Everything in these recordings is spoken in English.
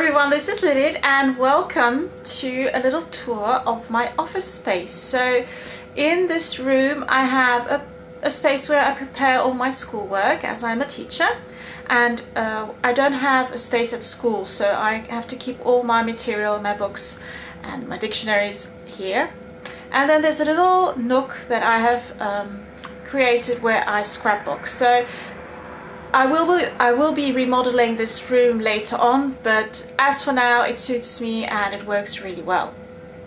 everyone, this is Lilith and welcome to a little tour of my office space. So in this room I have a space where I prepare all my schoolwork as I'm a teacher, and I don't have a space at school, so I have to keep all my material, my books and my dictionaries here. And then there's a little nook that I have created where I scrapbook. So I will be remodeling this room later on, but as for now it suits me and it works really well.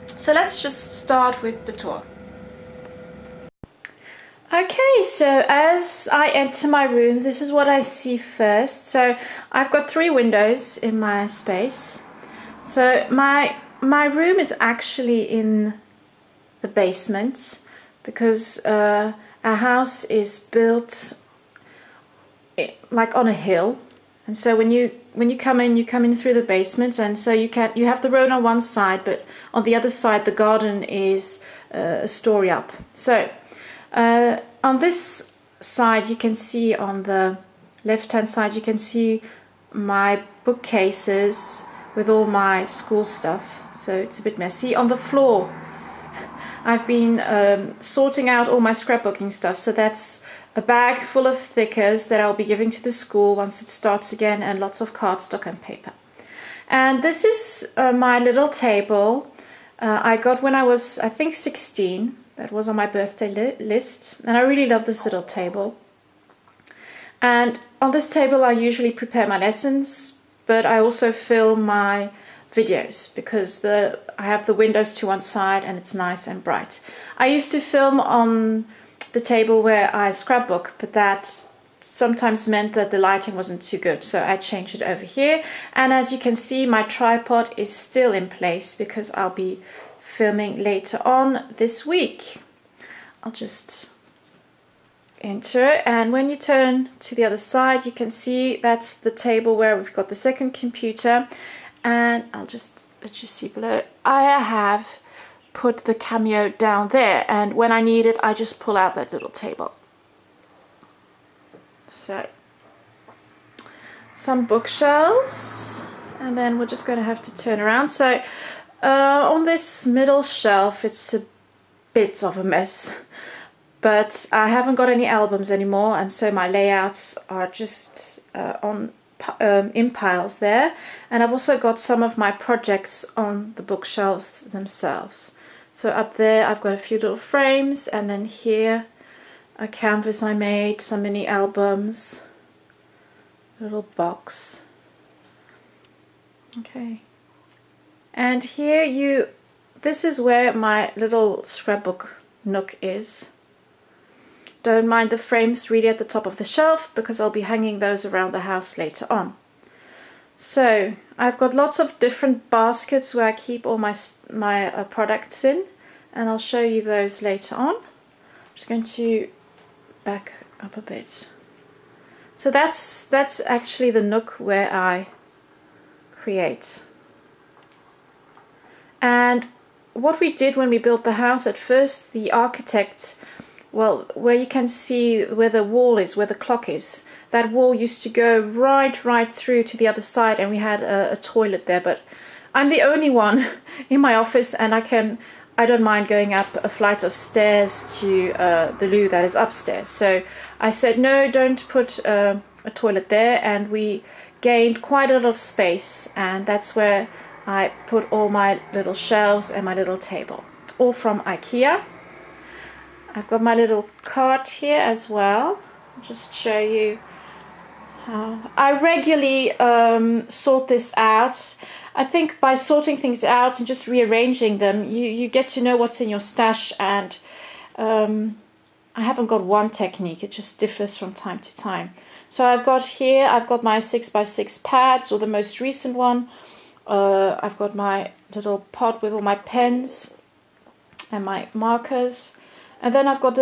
So let's just start with the tour. Okay, so as I enter my room, this is what I see first. So I've got 3 windows in my space. So my room is actually in the basement because our house is built like on a hill, and so when you come in through the basement, and so you have the road on one side, but on the other side the garden is a story up. So on this side you can see, on the left hand side you can see my bookcases with all my school stuff, so it's a bit messy. On the floor I've been sorting out all my scrapbooking stuff, so that's a bag full of stickers that I'll be giving to the school once it starts again, and lots of cardstock and paper. And this is my little table I got when I was, I think, 16. That was on my birthday list, and I really love this little table. And on this table I usually prepare my lessons, but I also film my videos because I have the windows to one side and it's nice and bright. I used to film on the table where I scrapbook, but that sometimes meant that the lighting wasn't too good, so I changed it over here. And as you can see, my tripod is still in place because I'll be filming later on this week. I'll just enter, and when you turn to the other side you can see that's the table where we've got the second computer. And I'll just let you see below, I have put the Cameo down there, and when I need it I just pull out that little table. So some bookshelves, and then we're just going to have to turn around. So on this middle shelf it's a bit of a mess, but I haven't got any albums anymore, and so my layouts are just in piles there. And I've also got some of my projects on the bookshelves themselves. So up there I've got a few little frames, and then here a canvas I made, some mini albums, a little box. Okay, and here this is where my little scrapbook nook is. Don't mind the frames really at the top of the shelf because I'll be hanging those around the house later on. So I've got lots of different baskets where I keep all my products in, and I'll show you those later on. I'm just going to back up a bit. So that's actually the nook where I create. And what we did when we built the house, at first the architect, well, where you can see where the wall is, where the clock is, that wall used to go right through to the other side, and we had a toilet there. But I'm the only one in my office, and I don't mind going up a flight of stairs to the loo that is upstairs. So I said, no, don't put a toilet there, and we gained quite a lot of space, and that's where I put all my little shelves and my little table, all from IKEA. I've got my little cart here as well. I'll just show you how I regularly sort this out. I think by sorting things out and just rearranging them, you get to know what's in your stash. And I haven't got one technique, it just differs from time to time. So I've got my 6x6 pads, or the most recent one. I've got my little pot with all my pens and my markers. And then I've got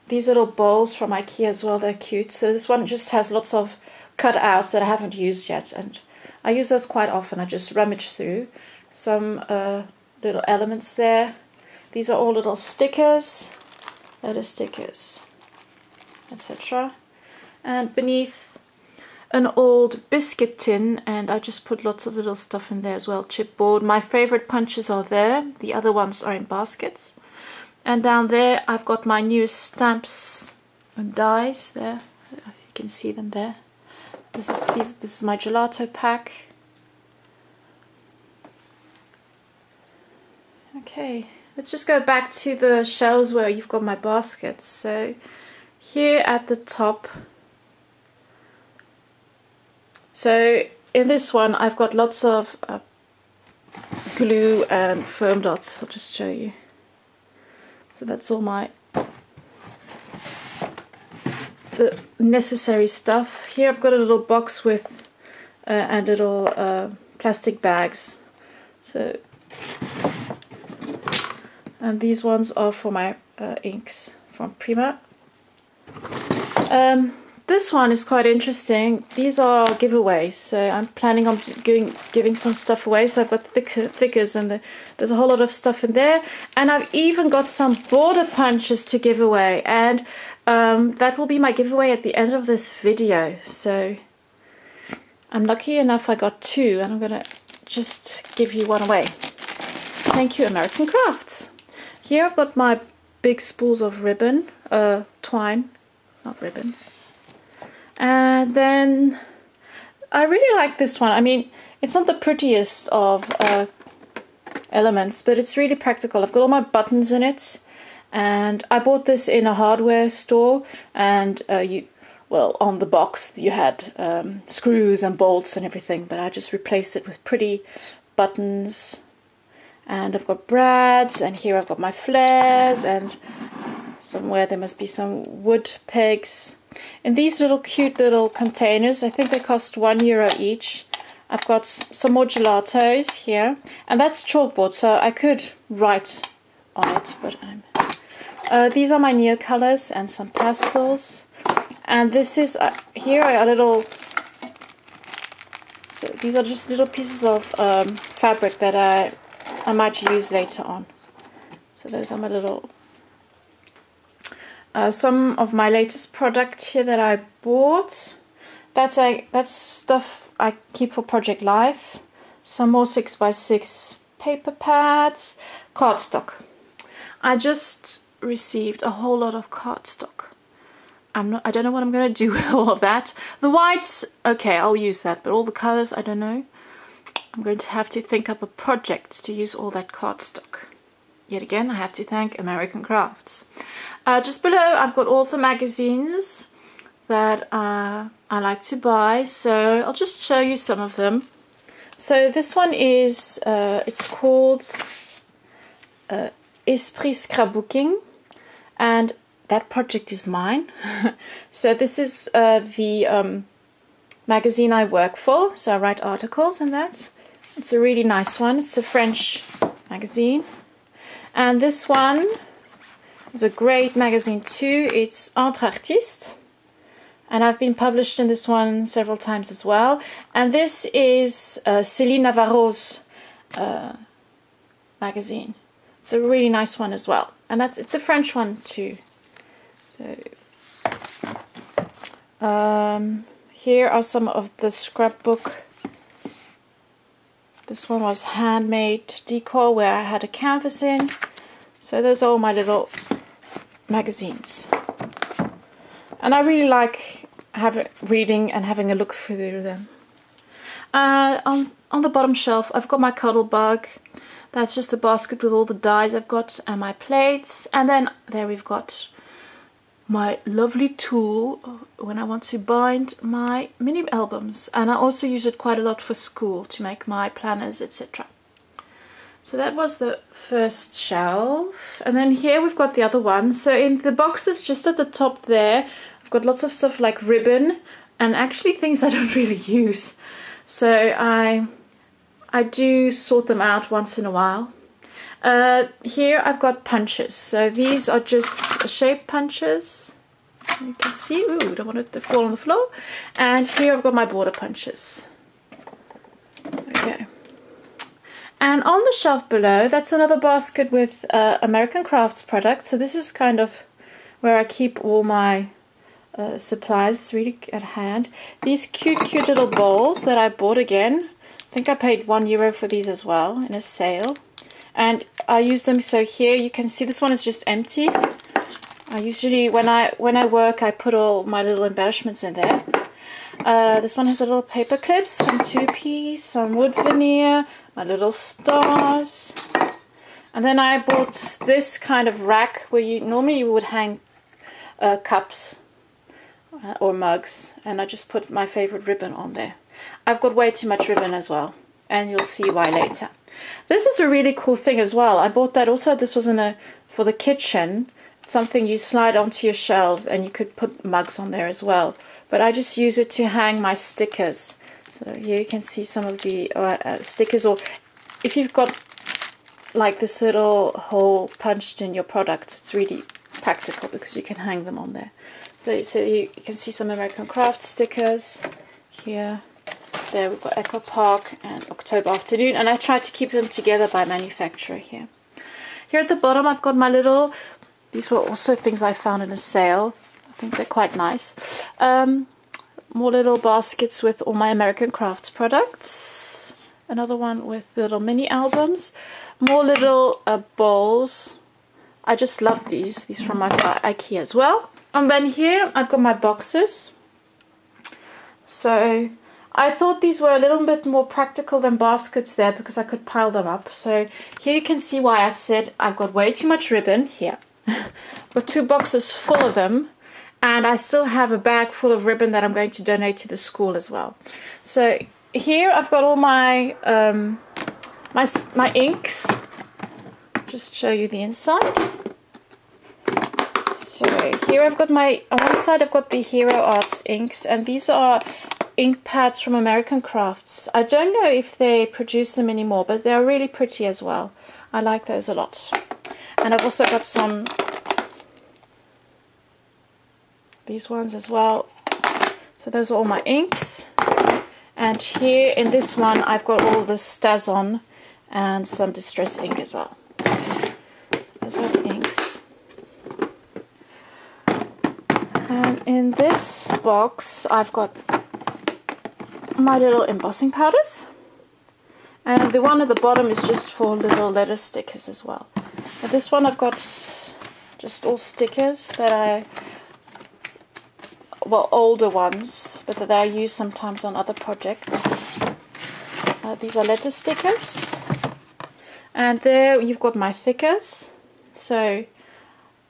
these little bowls from IKEA as well, they're cute. So this one just has lots of cutouts that I haven't used yet, and I use those quite often. I just rummage through some little elements there. These are all little stickers, letter stickers, etc. And beneath an old biscuit tin, and I just put lots of little stuff in there as well. Chipboard. My favorite punches are there. The other ones are in baskets. And down there I've got my newest stamps and dies there. You can see them there. This is my gelato pack. Okay, let's just go back to the shelves where you've got my baskets. So here at the top, so in this one I've got lots of glue and foam dots. I'll just show you. So that's all the necessary stuff. Here I've got a little box with and little plastic bags. So, and these ones are for my inks from Prima. This one is quite interesting. These are giveaways, so I'm planning on giving some stuff away. So I've got thickers, and there's a whole lot of stuff in there. And I've even got some border punches to give away, and that will be my giveaway at the end of this video. So I'm lucky enough I got 2, and I'm gonna just give you one away. Thank you, American Crafts. Here I've got my big spools of ribbon, twine, not ribbon. And then I really like this one. I mean, it's not the prettiest of elements, but it's really practical. I've got all my buttons in it, and I bought this in a hardware store, and well, on the box you had screws and bolts and everything, but I just replaced it with pretty buttons. And I've got brads, and here I've got my flares, and somewhere there must be some wood pegs. In these little cute little containers, I think they cost €1 each. I've got some more gelatos here, and that's chalkboard, so I could write on it, but these are my Neocolors and some pastels. And this is here are little. So these are just little pieces of fabric that I might use later on. So those are my little. Some of my latest product here that I bought. That's stuff I keep for Project Life. Some more 6x6 paper pads, cardstock. I just received a whole lot of cardstock. I don't know what I'm going to do with all of that. The whites, okay, I'll use that, but all the colors, I don't know. I'm going to have to think up a project to use all that cardstock. Yet again, I have to thank American Crafts. Just below, I've got all the magazines that I like to buy. So I'll just show you some of them. So this one is, it's called Esprit Scrapbooking, and that project is mine. So this is the magazine I work for. So I write articles in that. It's a really nice one. It's a French magazine. And this one is a great magazine too. It's Entre Artistes. And I've been published in this one several times as well. And this is Céline Navarro's magazine. It's a really nice one as well. And it's a French one too. So here are some of the scrapbook. This one was handmade decor where I had a canvas in. So those are all my little magazines. And I really like reading and having a look through them. On the bottom shelf, I've got my cuddle bug. That's just a basket with all the dies I've got and my plates. And then there we've got my lovely tool when I want to bind my mini albums, and I also use it quite a lot for school to make my planners, etc. So that was the first shelf, and then here we've got the other one. So in the boxes just at the top there, I've got lots of stuff like ribbon and actually things I don't really use. So I do sort them out once in a while. Here I've got punches. So these are just shape punches. You can see, ooh, don't want it to fall on the floor. And here I've got my border punches. Okay. And on the shelf below, that's another basket with American Crafts products. So this is kind of where I keep all my supplies really at hand. These cute little bowls that I bought again. I think I paid €1 for these as well in a sale. And I use them, so here you can see this one is just empty. I usually, when I work, I put all my little embellishments in there. This one has a little paper clips, some 2p, some wood veneer, my little stars. And then I bought this kind of rack where normally you would hang cups or mugs, and I just put my favorite ribbon on there. I've got way too much ribbon as well, and you'll see why later. This is a really cool thing as well. I bought that also. This was for the kitchen. It's something you slide onto your shelves, and you could put mugs on there as well. But I just use it to hang my stickers. So here you can see some of the stickers, or if you've got like this little hole punched in your products, it's really practical because you can hang them on there. So you can see some American Craft stickers here. There we've got Echo Park and October Afternoon, and I try to keep them together by manufacturer here. Here at the bottom I've got my little, these were also things I found in a sale. I think they're quite nice. More little baskets with all my American Crafts products. Another one with little mini albums. More little bowls. I just love these from my IKEA as well. And then here I've got my boxes. So I thought these were a little bit more practical than baskets there because I could pile them up. So here you can see why I said I've got way too much ribbon here. Got 2 boxes full of them, and I still have a bag full of ribbon that I'm going to donate to the school as well. So here I've got all my my inks. Just show you the inside. So here I've got on one side I've got the Hero Arts inks, and these are ink pads from American Crafts. I don't know if they produce them anymore, but they're really pretty as well. I like those a lot. And I've also got these ones as well. So those are all my inks. And here in this one I've got all the Stazon and some Distress ink as well. So those are the inks. And in this box I've got my little embossing powders, and the one at the bottom is just for little letter stickers as well. And this one I've got just all stickers that older ones, but that I use sometimes on other projects. These are letter stickers, and there you've got my thickers. So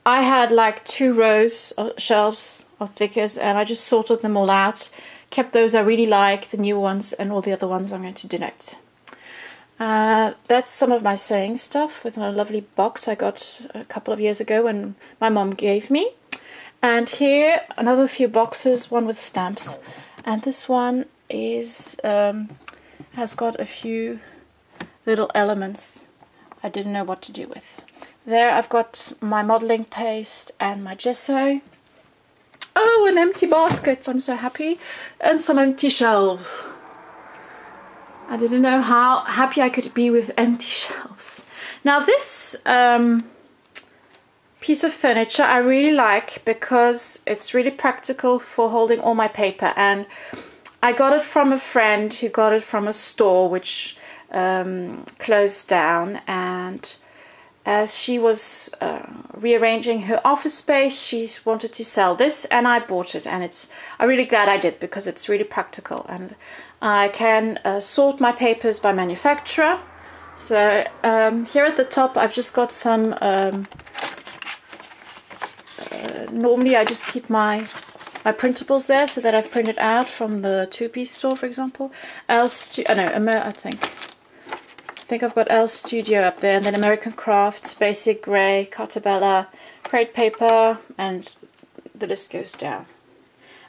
I had like 2 rows of shelves of thickers, and I just sorted them all out. Kept those I really like, the new ones, and all the other ones I'm going to donate. That's some of my sewing stuff with a lovely box I got a couple of years ago when my mom gave me. And here another few boxes, one with stamps, and this one is has got a few little elements I didn't know what to do with. There I've got my modeling paste and my gesso. Oh, an empty basket, I'm so happy. And some empty shelves. I didn't know how happy I could be with empty shelves. Now this piece of furniture I really like because it's really practical for holding all my paper. And I got it from a friend who got it from a store which closed down, and as she was rearranging her office space, she wanted to sell this, and I bought it, and I'm really glad I did because it's really practical, and I can sort my papers by manufacturer. So here at the top I've just got some, normally I just keep my printables there, so that I've printed out from the 2-piece store, for example. I think I've got Elle Studio up there, and then American Crafts, Basic Grey, Cartabella, Crate Paper, and the list goes down.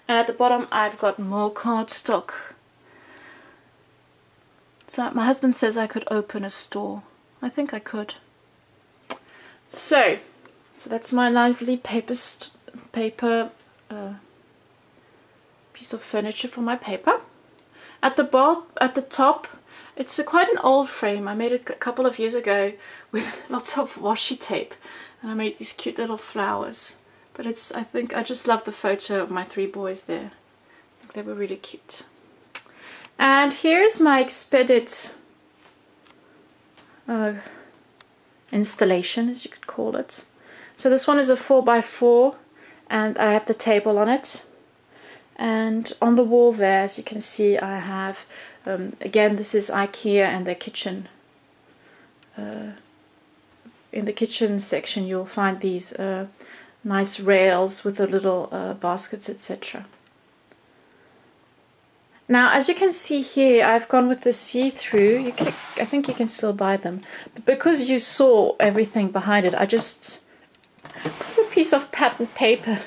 And at the bottom I've got more cardstock. So my husband says I could open a store. I think I could. So that's my lively paper piece of furniture for my paper. At the top, it's quite an old frame. I made it a couple of years ago with lots of washi tape, and I made these cute little flowers. But I think I just love the photo of my 3 boys there. I think they were really cute. And here's my Expedit installation, as you could call it. So this one is a 4x4, and I have the table on it. And on the wall there, as you can see, I have, again, this is IKEA and their kitchen. In the kitchen section, you'll find these nice rails with the little baskets, etc. Now, as you can see here, I've gone with the see-through. I think you can still buy them. But because you saw everything behind it, I just put a piece of patterned paper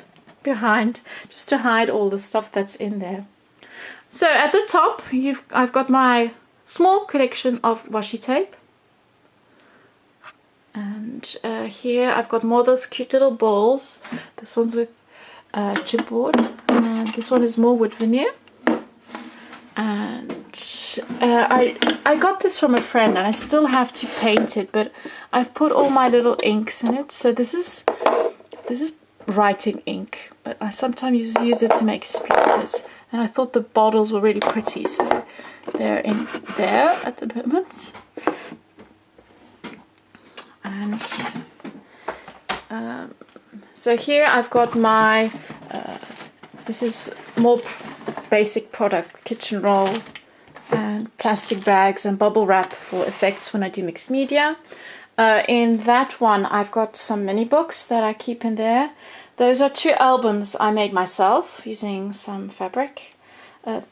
behind just to hide all the stuff that's in there. So at the top, I've got my small collection of washi tape. And here I've got more of those cute little balls. This one's with chipboard, and this one is more wood veneer. And I got this from a friend, and I still have to paint it, but I've put all my little inks in it. So this is writing ink, but I sometimes use it to make splatters, and I thought the bottles were really pretty, so they're in there at the moment. And so here I've got my this is more basic product, kitchen roll and plastic bags and bubble wrap for effects when I do mixed media. In that one I've got some mini books that I keep in there. Those are 2 albums I made myself using some fabric.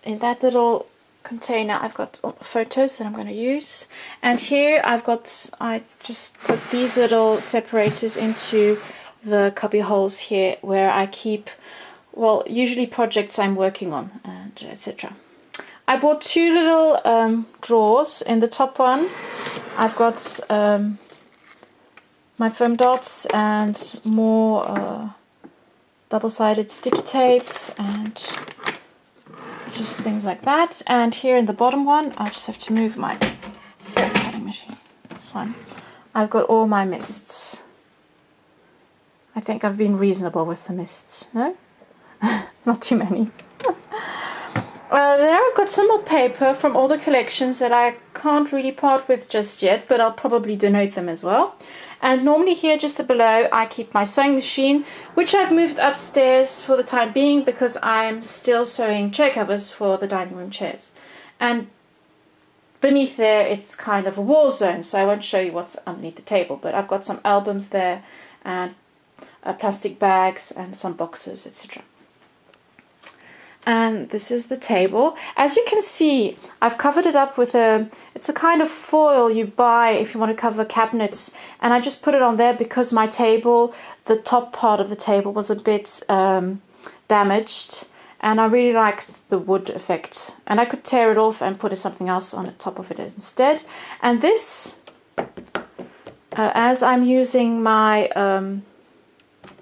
In that little container I've got photos that I'm going to use, and here I just put these little separators into the cubby holes here where I keep, well, usually projects I'm working on and etc. I bought 2 little drawers. In the top one I've got my foam dots and more double-sided sticky tape and just things like that. And here in the bottom one, I just have to move my cutting machine. This one, I've got all my mists. I think I've been reasonable with the mists. No? Not too many. There I've got some more paper from older collections that I can't really part with just yet, but I'll probably donate them as well. And normally here just below I keep my sewing machine, which I've moved upstairs for the time being because I'm still sewing chair covers for the dining room chairs. And beneath there it's kind of a war zone, so I won't show you what's underneath the table, but I've got some albums there and plastic bags and some boxes, etc. And this is the table. As you can see, I've covered it up with it's a kind of foil you buy if you want to cover cabinets, and I just put it on there because my table, the top part of the table was a bit damaged, and I really liked the wood effect, and I could tear it off and put something else on the top of it instead. And this, as I'm using my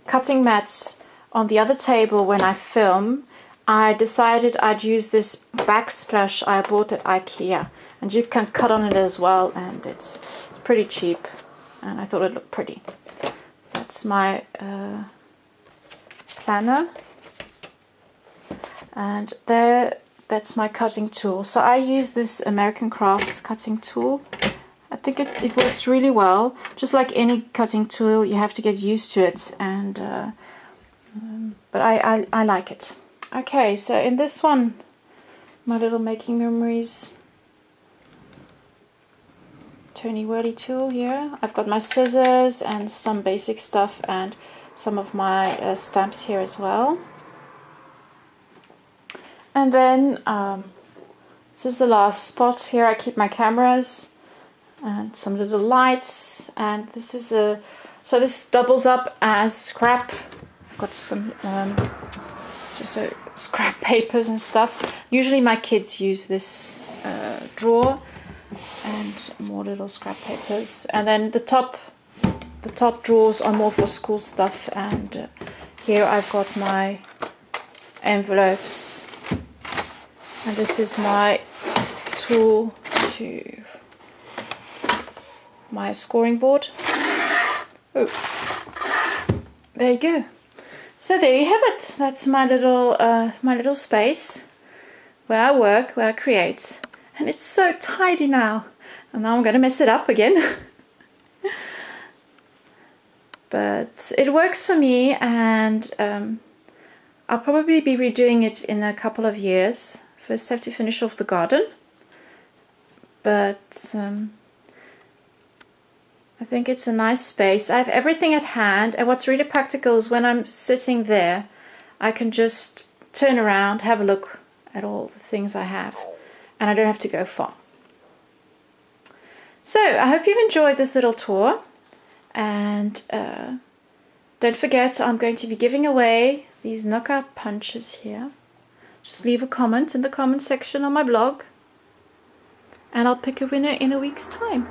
cutting mats on the other table when I film, I decided I'd use this backsplash I bought at IKEA, and you can cut on it as well, and it's pretty cheap, and I thought it looked pretty. That's my planner, and that's my cutting tool. So I use this American Crafts cutting tool. I think it works really well. Just like any cutting tool, you have to get used to it, and but I like it. Okay, so in this one, my little making memories Tony Whirly tool here. I've got my scissors and some basic stuff and some of my stamps here as well. And then this is the last spot. Here I keep my cameras and some little lights, and this is so this doubles up as scrap. I've got some just scrap papers and stuff. Usually my kids use this drawer, and more little scrap papers. And then the top drawers are more for school stuff, and here I've got my envelopes, and this is my tool to my scoring board. Oh, there you go. So there you have it. That's my little space where I work, where I create. And it's so tidy now. And now I'm going to mess it up again. But it works for me, and I'll probably be redoing it in a couple of years. First I have to finish off the garden. But I think it's a nice space. I have everything at hand, and what's really practical is when I'm sitting there, I can just turn around, have a look at all the things I have, and I don't have to go far. So I hope you've enjoyed this little tour, and don't forget I'm going to be giving away these knockout punches here. Just leave a comment in the comment section on my blog, and I'll pick a winner in a week's time.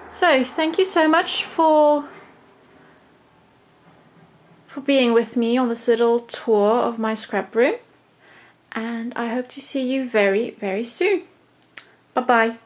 So thank you so much for being with me on this little tour of my scrap room, and I hope to see you very, very soon. Bye bye.